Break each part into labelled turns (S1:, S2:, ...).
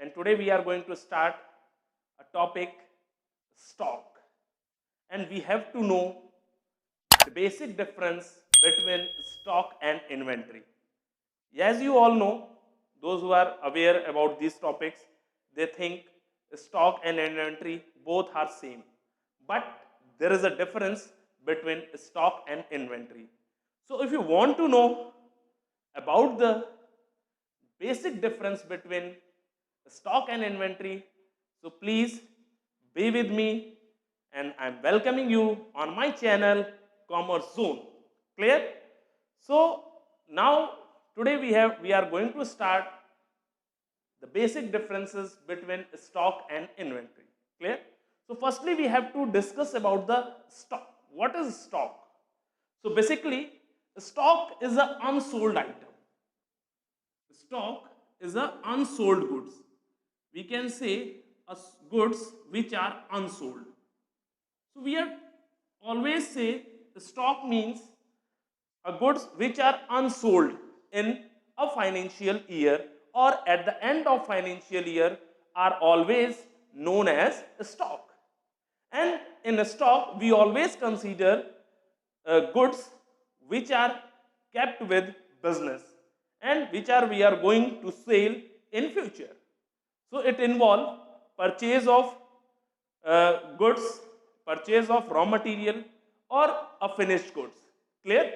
S1: and today we are going to start a topic, stock. And we have to know the basic difference between stock and inventory. As you all know, those who are aware about these topics, they think stock and inventory both are same. But there is a difference between stock and inventory. So if you want to know about the basic difference between stock and inventory, so please be with me, and I'm welcoming you on my channel Commerce Zone. Clear? So now today we are going to start the basic differences between stock and inventory. Clear? So firstly we have to discuss about the stock. What is stock? So basically stock is an unsold item. Stock is a unsold goods. We can say goods which are unsold. So we are always say stock means a goods which are unsold in a financial year or at the end of financial year are always known as stock. And in a stock we always consider goods which are kept with business and which are we are going to sell in future. So it involves purchase of goods, purchase of raw material or a finished goods. Clear?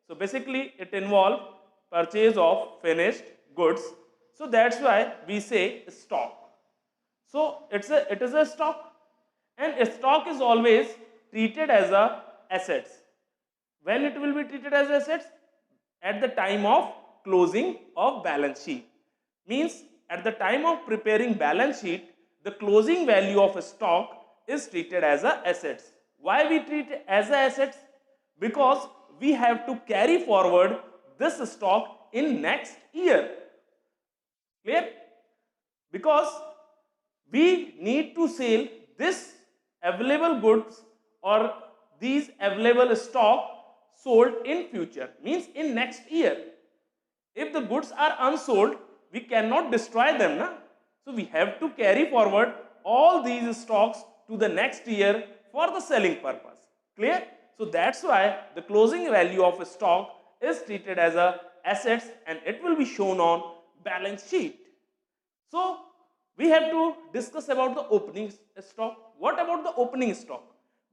S1: So basically it involves purchase of finished goods. So that's why we say stock. So it is a stock, and a stock is always treated as a assets. When it will be treated as assets? At the time of closing of balance sheet. Means at the time of preparing balance sheet, the closing value of a stock is treated as a assets. Why we treat it as a assets? Because we have to carry forward this stock in next year. Clear? Because we need to sell this available goods or these available stock sold in future, means in next year. If the goods are unsold, we cannot destroy them. Na? So we have to carry forward all these stocks to the next year for the selling purpose. Clear? So that's why the closing value of a stock is treated as a assets and it will be shown on balance sheet. So we have to discuss about the opening stock. What about the opening stock?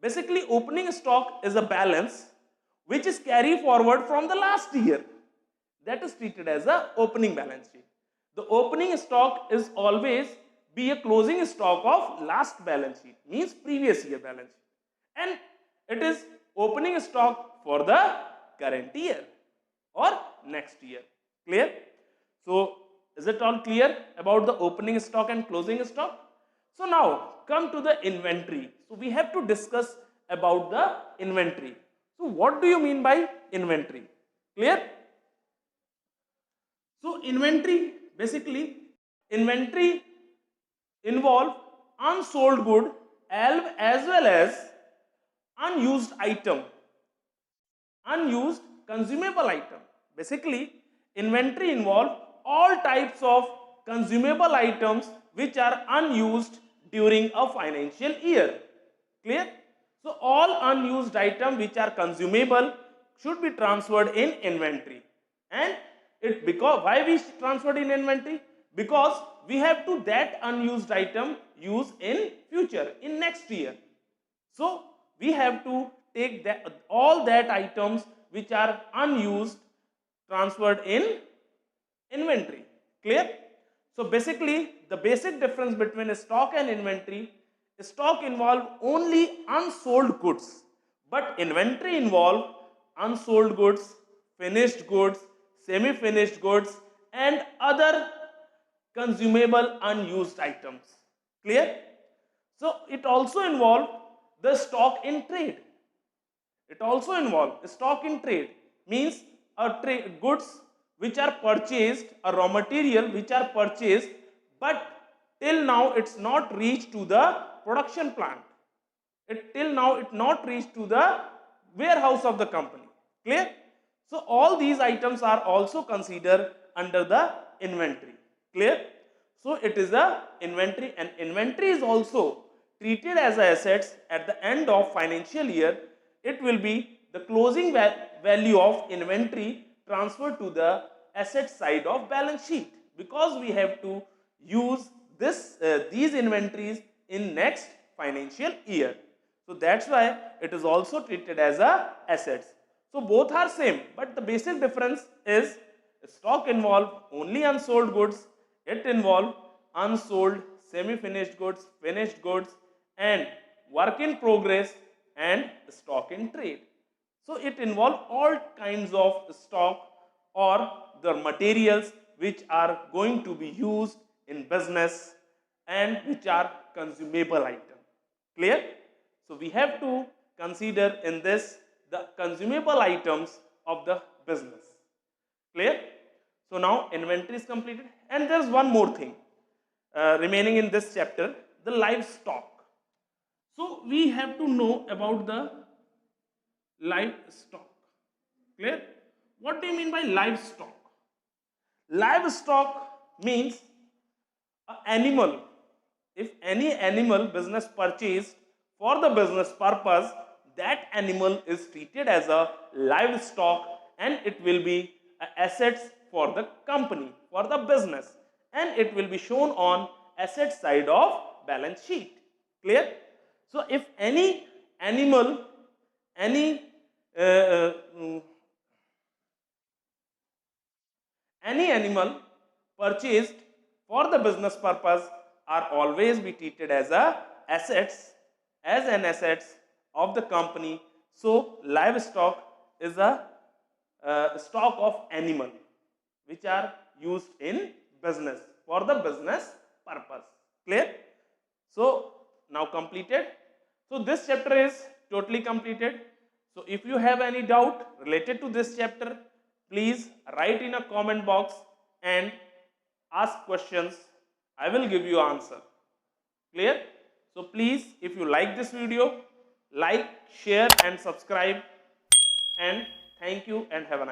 S1: Basically opening stock is a balance which is carried forward from the last year. That is treated as a opening balance sheet. The opening stock is always be a closing stock of last balance sheet, means previous year balance sheet. And it is opening stock for the current year or next year. Clear? So is it all clear about the opening stock and closing stock? So now come to the inventory. So we have to discuss about the inventory. So what do you mean by inventory? Clear? So inventory, basically inventory involve unsold good as well as unused item, unused consumable item. Basically inventory involve all types of consumable items which are unused during a financial year. Clear? So all unused items which are consumable should be transferred in inventory. And it because why we transferred in inventory? Because we have to that unused item use in future, in next year. So we have to take that all that items which are unused transferred in inventory. Clear? So basically the basic difference between stock and inventory, stock involve only unsold goods, but inventory involve unsold goods, finished goods, semi-finished goods and other consumable unused items. Clear? So it also involve the stock in trade. It also involves stock in trade, means goods which are purchased, a raw material which are purchased, but till now it's not reached to the production plant. Till now it not reached to the warehouse of the company. Clear? So all these items are also considered under the inventory. Clear? So it is a inventory, and inventory is also treated as assets at the end of financial year. It will be the closing value of inventory transferred to the asset side of balance sheet, because we have to use these inventories in next financial year. So that's why it is also treated as a assets. So both are same, but the basic difference is stock involve only unsold goods, it involve unsold, semi-finished goods, finished goods, and work in progress and stock in trade. So it involves all kinds of stock or the materials which are going to be used in business and which are consumable items. Clear? So we have to consider in this the consumable items of the business. Clear? So now inventory is completed, and there's one more thing remaining in this chapter, the livestock. So we have to know about the livestock. Clear? What do you mean by livestock? Livestock means an animal. If any animal business purchased for the business purpose, that animal is treated as a livestock, and it will be assets for the company, for the business, and it will be shown on asset side of balance sheet. Clear? So if any animal, any any animal purchased for the business purpose are always be treated as an assets of the company. So livestock is a stock of animal which are used in business for the business purpose. Clear? So now completed. So this chapter is totally completed. So if you have any doubt related to this chapter, please write in a comment box and ask questions. I will give you answer. Clear? So please, if you like this video, like, share and subscribe, and thank you and have a nice day.